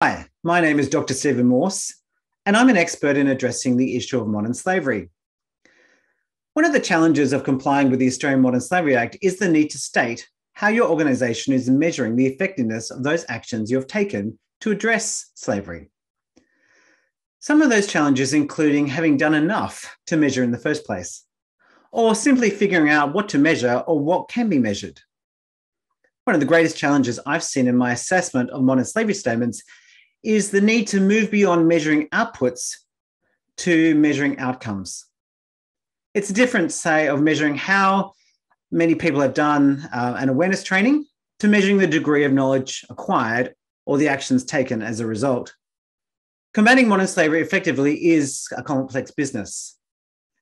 Hi, my name is Dr. Stephen Morse, and I'm an expert in addressing the issue of modern slavery. One of the challenges of complying with the Australian Modern Slavery Act is the need to state how your organisation is measuring the effectiveness of those actions you have taken to address slavery. Some of those challenges including having done enough to measure in the first place, or simply figuring out what to measure or what can be measured. One of the greatest challenges I've seen in my assessment of modern slavery statements is the need to move beyond measuring outputs to measuring outcomes. It's a difference, say, of measuring how many people have done an awareness training to measuring the degree of knowledge acquired or the actions taken as a result. Combating modern slavery effectively is a complex business.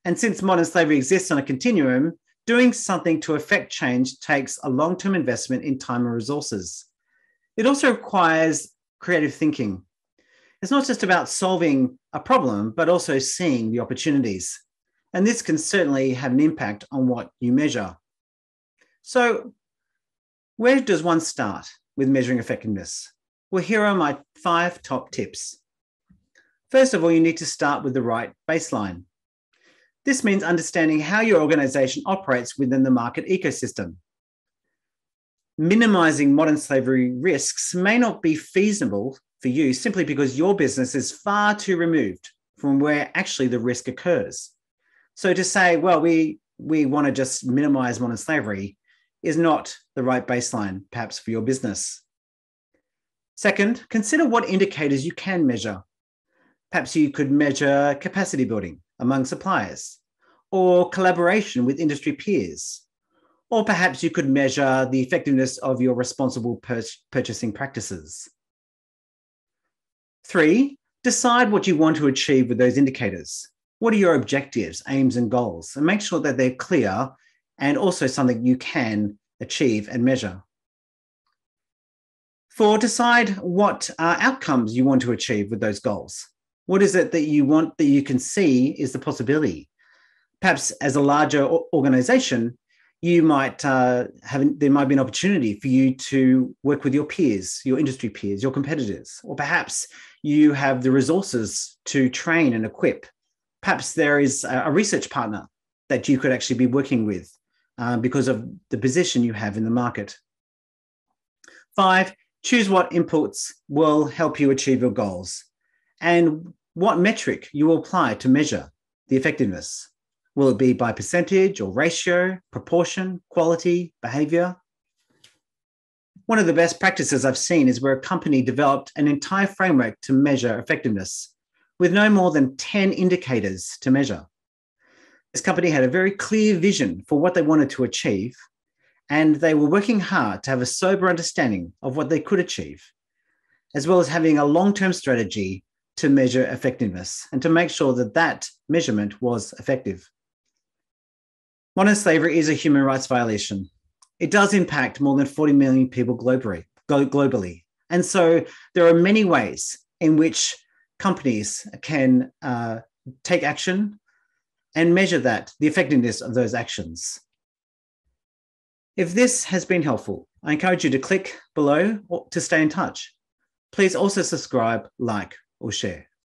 And since modern slavery exists on a continuum, doing something to affect change takes a long-term investment in time and resources. It also requires creative thinking. It's not just about solving a problem, but also seeing the opportunities. And this can certainly have an impact on what you measure. So, where does one start with measuring effectiveness? Well, here are my 5 top tips. First of all, you need to start with the right baseline. This means understanding how your organisation operates within the market ecosystem. Minimizing modern slavery risks may not be feasible for you simply because your business is far too removed from where actually the risk occurs. So to say, well, we want to just minimize modern slavery is not the right baseline, perhaps, for your business. Second, consider what indicators you can measure. Perhaps you could measure capacity building among suppliers, or collaboration with industry peers. Or perhaps you could measure the effectiveness of your responsible purchasing practices. 3, decide what you want to achieve with those indicators. What are your objectives, aims, and goals? And make sure that they're clear and also something you can achieve and measure. 4, decide what outcomes you want to achieve with those goals. What is it that you want that you can see is the possibility? Perhaps as a larger organization, you might there might be an opportunity for you to work with your peers, your industry peers, your competitors, or perhaps you have the resources to train and equip. Perhaps there is a research partner that you could actually be working with because of the position you have in the market. 5, choose what inputs will help you achieve your goals and what metric you will apply to measure the effectiveness. Will it be by percentage or ratio, proportion, quality, behavior? One of the best practices I've seen is where a company developed an entire framework to measure effectiveness with no more than 10 indicators to measure. This company had a very clear vision for what they wanted to achieve, and they were working hard to have a sober understanding of what they could achieve, as well as having a long-term strategy to measure effectiveness and to make sure that that measurement was effective. Modern slavery is a human rights violation. It does impact more than 40 million people globally. And so there are many ways in which companies can take action and measure the effectiveness of those actions. If this has been helpful, I encourage you to click below to stay in touch. Please also subscribe, like, or share.